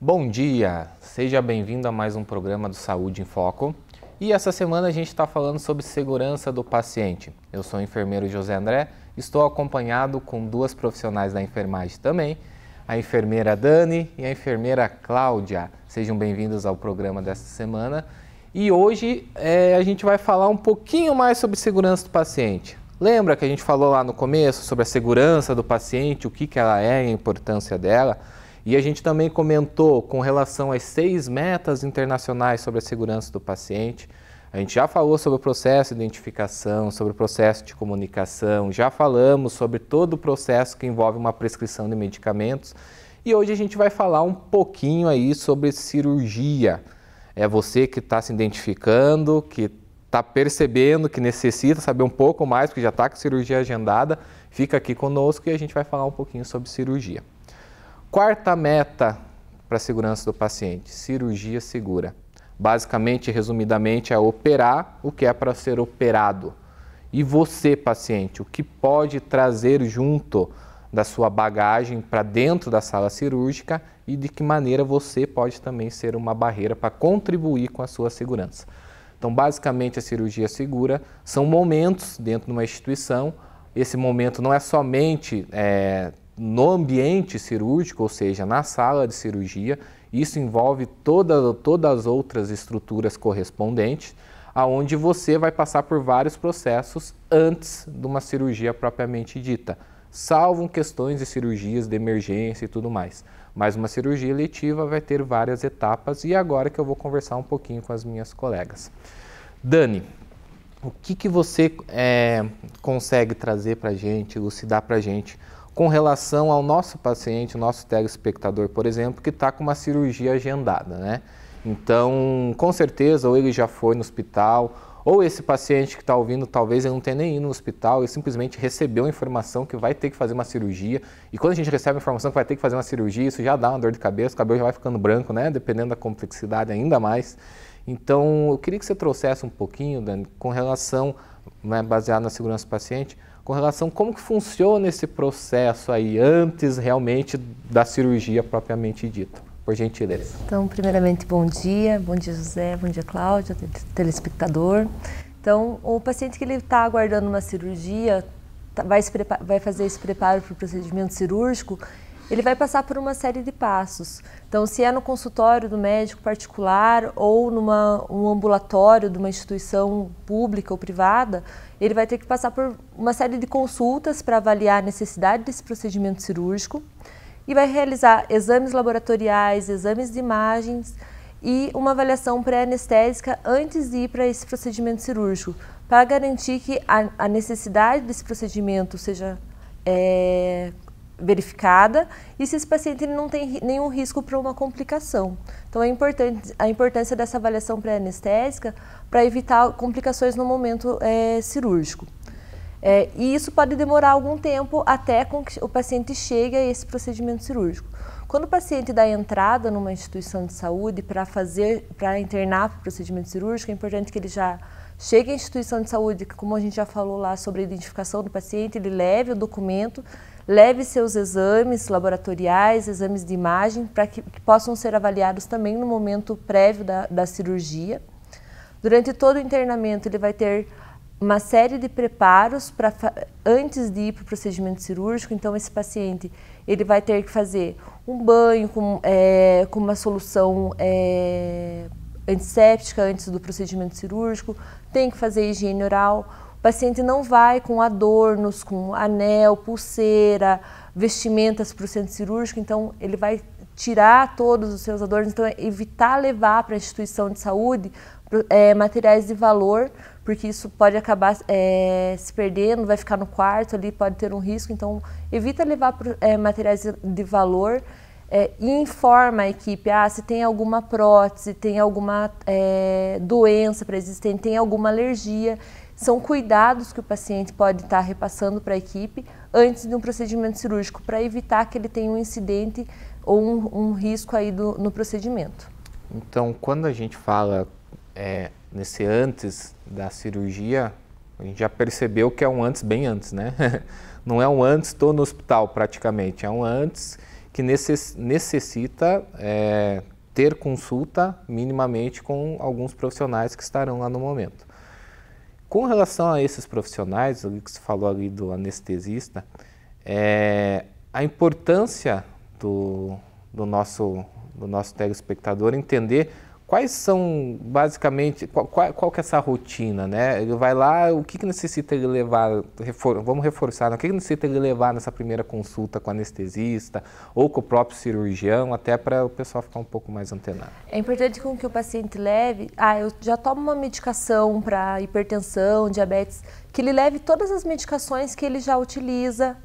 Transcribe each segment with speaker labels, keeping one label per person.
Speaker 1: Bom dia, seja bem-vindo a mais um programa do Saúde em Foco. E essa semana a gente está falando sobre segurança do paciente. Eu sou o enfermeiro José André, estou acompanhado com duas profissionais da enfermagem também, a enfermeira Dani e a enfermeira Cláudia. Sejam bem-vindos ao programa desta semana. E hoje a gente vai falar um pouquinho mais sobre segurança do paciente. Lembra que a gente falou lá no começo sobre a segurança do paciente, o que ela é e a importância dela? E a gente também comentou com relação às 6 metas internacionais sobre a segurança do paciente. A gente já falou sobre o processo de identificação, sobre o processo de comunicação, já falamos sobre todo o processo que envolve uma prescrição de medicamentos. E hoje a gente vai falar um pouquinho aí sobre cirurgia. É você que está se identificando, que está percebendo que necessita saber um pouco mais, porque já está com cirurgia agendada. Fica aqui conosco e a gente vai falar um pouquinho sobre cirurgia. Quarta meta para a segurança do paciente, cirurgia segura. Basicamente, resumidamente, é operar o que é para ser operado. E você, paciente, o que pode trazer junto da sua bagagem para dentro da sala cirúrgica e de que maneira você pode também ser uma barreira para contribuir com a sua segurança. Então, basicamente, a cirurgia segura são momentos dentro de uma instituição. Esse momento não é somente no ambiente cirúrgico, ou seja, na sala de cirurgia. Isso envolve todas as outras estruturas correspondentes, aonde você vai passar por vários processos antes de uma cirurgia propriamente dita, salvo questões de cirurgias de emergência e tudo mais. Mas uma cirurgia eletiva vai ter várias etapas e agora que eu vou conversar um pouquinho com as minhas colegas. Dani, o que você consegue trazer para a gente, elucidar para a gente com relação ao nosso paciente, o nosso telespectador, por exemplo, que está com uma cirurgia agendada, né? Então, com certeza, ou ele já foi no hospital, ou esse paciente que está ouvindo, talvez ele não tenha nem ido no hospital, ele simplesmente recebeu a informação que vai ter que fazer uma cirurgia. E quando a gente recebe a informação que vai ter que fazer uma cirurgia, isso já dá uma dor de cabeça, o cabelo já vai ficando branco, né? Dependendo da complexidade ainda mais. Então, eu queria que você trouxesse um pouquinho, Dani, com relação, né, baseado na segurança do paciente, com relação a como que funciona esse processo aí, antes realmente da cirurgia propriamente dita. Por gentileza.
Speaker 2: Então, primeiramente, bom dia José, bom dia Cláudia, telespectador. Então, o paciente que ele está aguardando uma cirurgia, vai fazer esse preparo para o procedimento cirúrgico, ele vai passar por uma série de passos. Então, se é no consultório do médico particular ou um ambulatório de uma instituição pública ou privada, ele vai ter que passar por uma série de consultas para avaliar a necessidade desse procedimento cirúrgico e vai realizar exames laboratoriais, exames de imagens e uma avaliação pré-anestésica antes de ir para esse procedimento cirúrgico, para garantir que a necessidade desse procedimento seja verificada e se esse paciente não tem nenhum risco para uma complicação. Então é importante a importância dessa avaliação pré-anestésica para evitar complicações no momento cirúrgico. E isso pode demorar algum tempo até que o paciente chegue a esse procedimento cirúrgico. Quando o paciente dá entrada numa instituição de saúde para internar para o procedimento cirúrgico, é importante que ele já chegue à instituição de saúde, que, como a gente já falou lá sobre a identificação do paciente, ele leve o documento, leve seus exames laboratoriais, exames de imagem, para que possam ser avaliados também no momento prévio da cirurgia. Durante todo o internamento, ele vai ter uma série de preparos antes de ir para o procedimento cirúrgico. Então, esse paciente ele vai ter que fazer um banho com uma solução antisséptica antes do procedimento cirúrgico, tem que fazer higiene oral. O paciente não vai com adornos, com anel, pulseira, vestimentas para o centro cirúrgico, então ele vai tirar todos os seus adornos, então evitar levar para a instituição de saúde materiais de valor, porque isso pode acabar se perdendo, vai ficar no quarto ali, pode ter um risco, então evita levar materiais de valor e informa a equipe se tem alguma prótese, tem alguma doença pré-existente, tem alguma alergia. São cuidados que o paciente pode estar repassando para a equipe antes de um procedimento cirúrgico, para evitar que ele tenha um incidente ou um risco aí no procedimento.
Speaker 1: Então, quando a gente fala nesse antes da cirurgia, a gente já percebeu que é um antes bem antes, né? Não é um antes, estou no hospital praticamente, é um antes que necessita ter consulta minimamente com alguns profissionais que estarão lá no momento. Com relação a esses profissionais, o que você falou ali do anestesista, a importância do nosso telespectador entender quais são, basicamente, qual que é essa rotina, né? Ele vai lá, o que necessita ele levar, vamos reforçar, o que necessita ele levar nessa primeira consulta com o anestesista ou com o próprio cirurgião, até para o pessoal ficar um pouco mais antenado.
Speaker 2: É importante que o paciente leve, eu já tomo uma medicação para hipertensão, diabetes, que ele leve todas as medicações que ele já utiliza,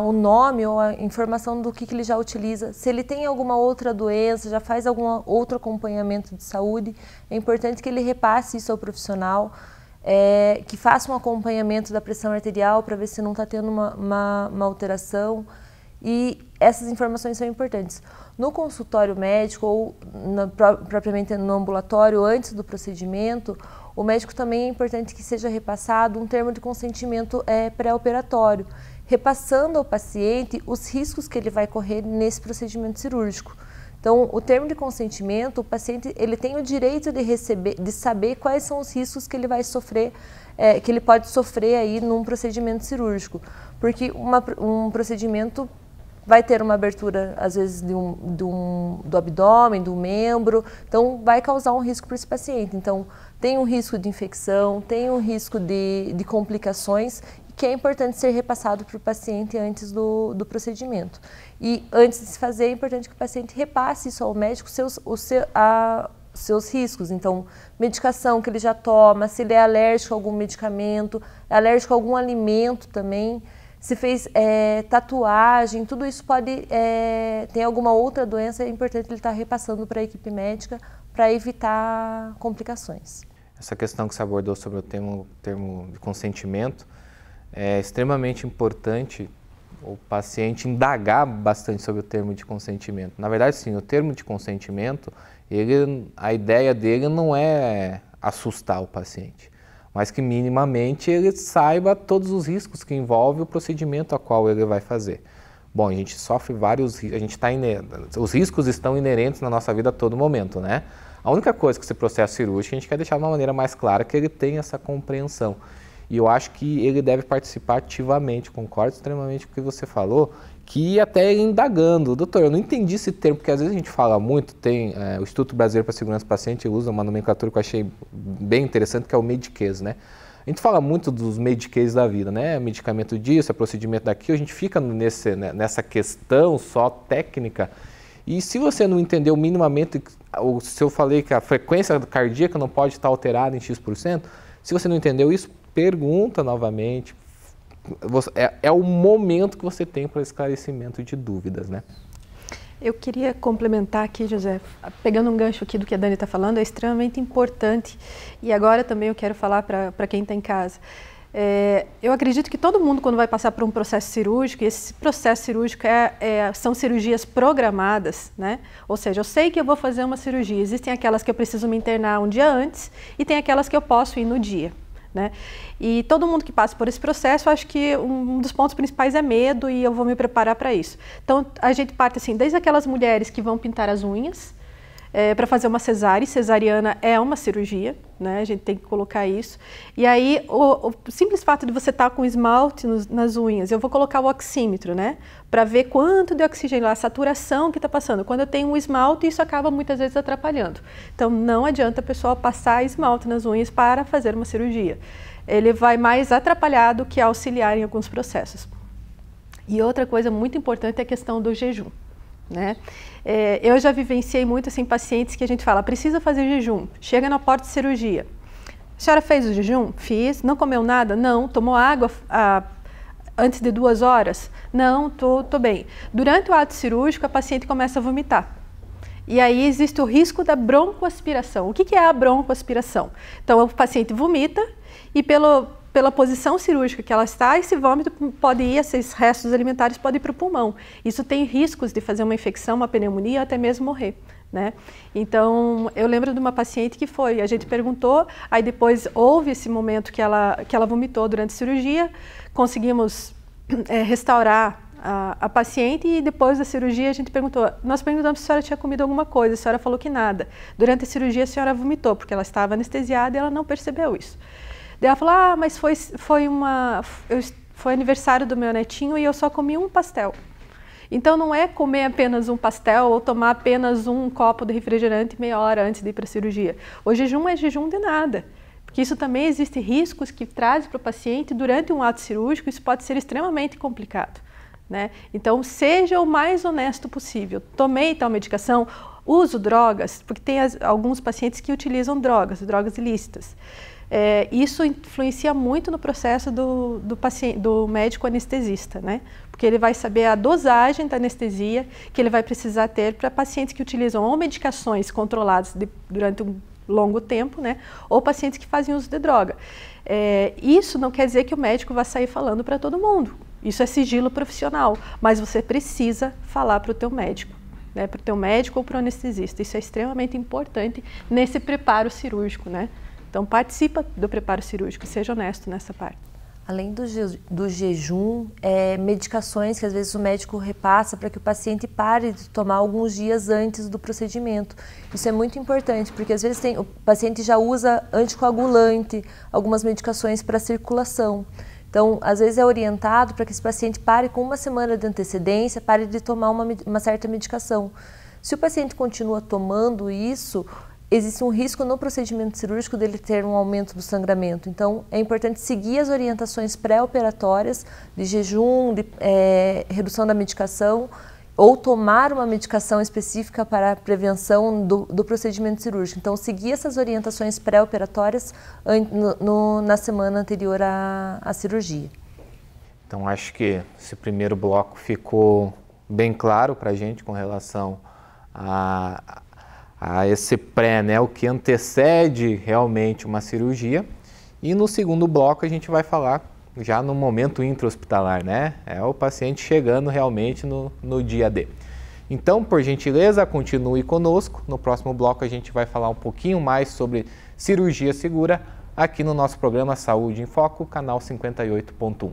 Speaker 2: o nome ou a informação do que ele já utiliza. Se ele tem alguma outra doença, já faz algum outro acompanhamento de saúde, é importante que ele repasse isso ao profissional, que faça um acompanhamento da pressão arterial para ver se não está tendo uma alteração. E essas informações são importantes. No consultório médico ou propriamente no ambulatório, antes do procedimento, o médico também é importante que seja repassado um termo de consentimento pré-operatório, repassando ao paciente os riscos que ele vai correr nesse procedimento cirúrgico. Então, o termo de consentimento, o paciente ele tem o direito de saber quais são os riscos que ele vai sofrer, que ele pode sofrer aí num procedimento cirúrgico, porque um procedimento vai ter uma abertura, às vezes, do abdômen, do membro, então vai causar um risco para esse paciente. Então, tem um risco de infecção, tem um risco de complicações, que é importante ser repassado para o paciente antes do procedimento. E antes de se fazer, é importante que o paciente repasse isso ao médico, seus riscos. Então, medicação que ele já toma, se ele é alérgico a algum medicamento, é alérgico a algum alimento também, se fez tatuagem, tudo isso pode ter alguma outra doença, é importante ele estar repassando para a equipe médica para evitar complicações.
Speaker 1: Essa questão que você abordou sobre o termo de consentimento, é extremamente importante o paciente indagar bastante sobre o termo de consentimento. Na verdade, sim, o termo de consentimento, a ideia dele não é assustar o paciente, mas que minimamente ele saiba todos os riscos que envolve o procedimento a qual ele vai fazer. Bom, a gente sofre os riscos estão inerentes na nossa vida a todo momento, né? A única coisa que esse processo cirúrgico a gente quer deixar de uma maneira mais clara que ele tenha essa compreensão. E eu acho que ele deve participar ativamente, concordo extremamente com o que você falou, que até indagando. Doutor, eu não entendi esse termo, porque às vezes a gente fala muito, tem o Instituto Brasileiro para a Segurança do Paciente usa uma nomenclatura que eu achei bem interessante, que é o Medicaise, né? A gente fala muito dos Medicaise da vida, né? Medicamento disso, procedimento daquilo, a gente fica nessa questão só técnica. E se você não entendeu minimamente, se eu falei que a frequência cardíaca não pode estar alterada em X%, se você não entendeu isso, pergunta novamente. É o momento que você tem para esclarecimento de dúvidas, né?
Speaker 3: Eu queria complementar aqui, José, pegando um gancho aqui do que a Dani está falando, é extremamente importante. E agora também eu quero falar para quem está em casa. Eu acredito que todo mundo, quando vai passar por um processo cirúrgico, e esse processo cirúrgico são cirurgias programadas, né? Ou seja, eu sei que eu vou fazer uma cirurgia. Existem aquelas que eu preciso me internar um dia antes e tem aquelas que eu posso ir no dia, né? E todo mundo que passa por esse processo, acho que um dos pontos principais é medo e eu vou me preparar para isso. Então, a gente parte assim, desde aquelas mulheres que vão pintar as unhas, para fazer uma cesariana é uma cirurgia, né? A gente tem que colocar isso. E aí, o simples fato de você estar com esmalte nas unhas, eu vou colocar o oxímetro, né? Para ver quanto de oxigênio, a saturação que está passando. Quando eu tenho um esmalte, isso acaba muitas vezes atrapalhando. Então, não adianta a pessoa passar esmalte nas unhas para fazer uma cirurgia. Ele vai mais atrapalhar do que auxiliar em alguns processos. E outra coisa muito importante é a questão do jejum, né? Eu já vivenciei muito assim, pacientes que a gente fala, precisa fazer jejum, chega na porta de cirurgia. A senhora fez o jejum? Fiz. Não comeu nada? Não. Tomou água antes de 2 horas? Não, tô bem. Durante o ato cirúrgico, a paciente começa a vomitar. E aí existe o risco da broncoaspiração. O que é a broncoaspiração? Então, o paciente vomita e pela posição cirúrgica que ela está, esse vômito pode ir, esses restos alimentares podem ir para o pulmão. Isso tem riscos de fazer uma infecção, uma pneumonia, até mesmo morrer, né? Então, eu lembro de uma paciente que a gente perguntou, aí depois houve esse momento que ela vomitou durante a cirurgia, conseguimos restaurar a paciente e depois da cirurgia a gente perguntou, nós perguntamos se a senhora tinha comido alguma coisa, a senhora falou que nada. Durante a cirurgia a senhora vomitou, porque ela estava anestesiada e ela não percebeu isso. Daí ela falou, mas foi aniversário do meu netinho e eu só comi um pastel. Então não é comer apenas um pastel ou tomar apenas um copo de refrigerante meia hora antes de ir para a cirurgia. O jejum é jejum de nada. Porque isso também existem riscos que trazem para o paciente durante um ato cirúrgico, isso pode ser extremamente complicado, né? Então, seja o mais honesto possível. Tomei tal medicação, uso drogas, porque tem alguns pacientes que utilizam drogas ilícitas. Isso influencia muito no processo do médico anestesista, né? Porque ele vai saber a dosagem da anestesia que ele vai precisar ter para pacientes que utilizam ou medicações controladas durante um longo tempo, né? Ou pacientes que fazem uso de droga. Isso não quer dizer que o médico vai sair falando para todo mundo. Isso é sigilo profissional, mas você precisa falar para o teu médico, né? Para o teu médico ou para o anestesista. Isso é extremamente importante nesse preparo cirúrgico, né? Então participa do preparo cirúrgico, seja honesto nessa parte.
Speaker 2: Além do jejum, medicações que às vezes o médico repassa para que o paciente pare de tomar alguns dias antes do procedimento. Isso é muito importante, porque às vezes o paciente já usa anticoagulante, algumas medicações para circulação. Então, às vezes é orientado para que esse paciente pare com uma semana de antecedência, pare de tomar uma certa medicação. Se o paciente continua tomando isso, existe um risco no procedimento cirúrgico dele ter um aumento do sangramento. Então, é importante seguir as orientações pré-operatórias de jejum, de redução da medicação, ou tomar uma medicação específica para a prevenção do procedimento cirúrgico. Então, seguir essas orientações pré-operatórias na semana anterior à cirurgia.
Speaker 1: Então, acho que esse primeiro bloco ficou bem claro para a gente com relação a esse pré, né, o que antecede realmente uma cirurgia. E no segundo bloco a gente vai falar já no momento intra-hospitalar, né? É o paciente chegando realmente no dia D. Então, por gentileza, continue conosco. No próximo bloco a gente vai falar um pouquinho mais sobre cirurgia segura aqui no nosso programa Saúde em Foco, canal 58.1.